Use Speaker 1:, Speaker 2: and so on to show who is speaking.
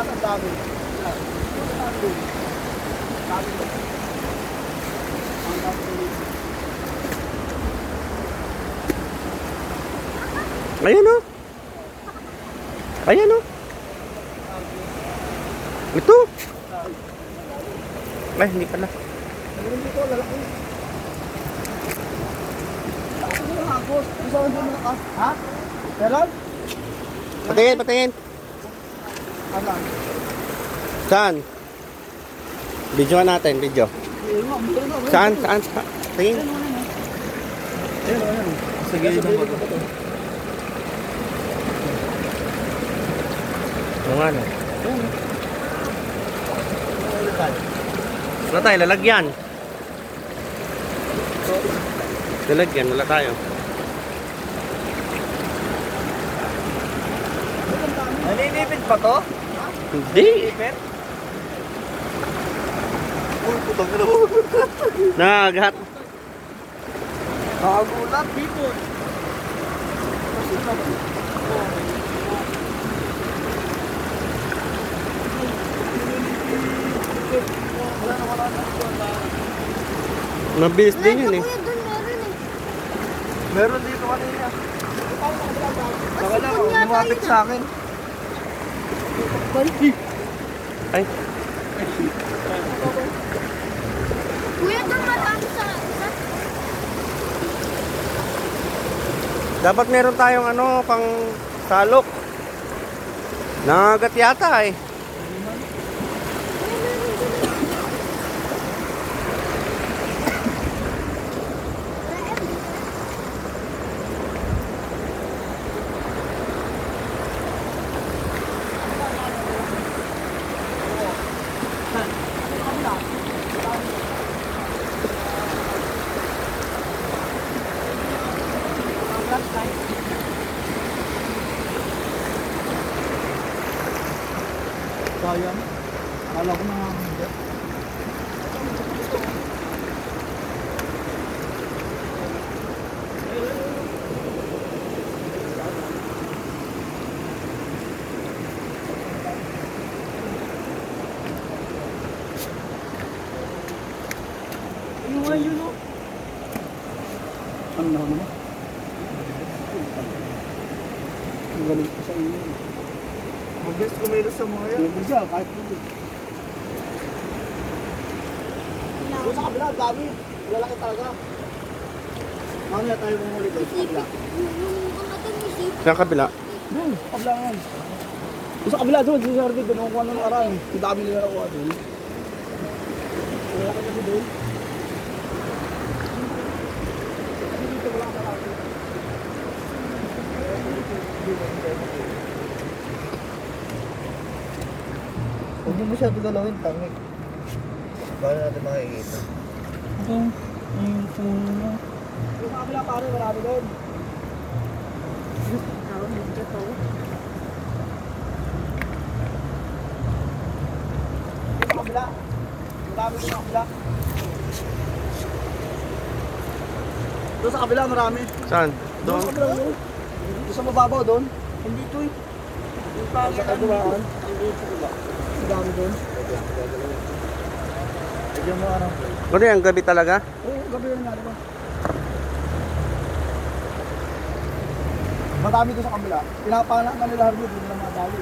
Speaker 1: Ang dami.
Speaker 2: Ayan o. Ayan o. Ito. Ay, hindi pala.
Speaker 1: Dito, lalaki. Ako na hagos. Gusto ko na ka. Ha? Meron?
Speaker 2: Patingin, patingin.
Speaker 1: Ano?
Speaker 2: Saan? Videoan natin, video. Saan? Saan? Tingin.
Speaker 1: Ayun. Sa gilid ng bato.
Speaker 2: Ano nga no? Wala tayo, lalagyan. Lalagyan, wala tayo.
Speaker 1: Naninipid pa to?
Speaker 2: Hindi.
Speaker 1: Nipit? Uy, putang na mo.
Speaker 2: Naghat.
Speaker 1: Kagulat dito.
Speaker 2: Mabilis din yun eh.
Speaker 1: Meron dito kanina. Baka lang, lumapit sa akin.
Speaker 2: Ay,
Speaker 3: Kuya, doon marami sa isa.
Speaker 2: dapat meron tayong ano, pang salok. Nangagat yata eh.
Speaker 1: Sayang. Akala ko na hindi. Yun o. Ano naman mo? Ang galing ko sa inyo. Mabilis kumilos sa mga yan. Mabilis siya, kahit hindi. Doon sa kabila, dami. Lalaki talaga. Mamaya tayo mumuli doon sa kabila.
Speaker 2: Saan kabila?
Speaker 1: Doon, sa kabila yan. Doon sa kabila doon, sa Sardi, doon kung ano nakaraan. Ang dami nila nakuha doon. Lalaki kasi doon. Dito wala ka marami. Huwag mo masyado galawin, tangik. Paano natin makikita? Ito, yung phone mo. Yung sa kabila pare, marami doon. Yung sa kabila. Marami yung sa kabila. Doon sa kabila, marami.
Speaker 2: Saan?
Speaker 1: Doon
Speaker 2: Doon?
Speaker 1: sa kabila, doon. Doon sa mababaw doon. Hindi ito eh. Yung sa kadulaan. Ang dami doon. Lagyan mo ano.
Speaker 2: Ano yan, gabi talaga?
Speaker 1: Oo, gabi yun nga diba? Madami doon sa kabila. Pinapanak na nila Harvey, doon na mga dali.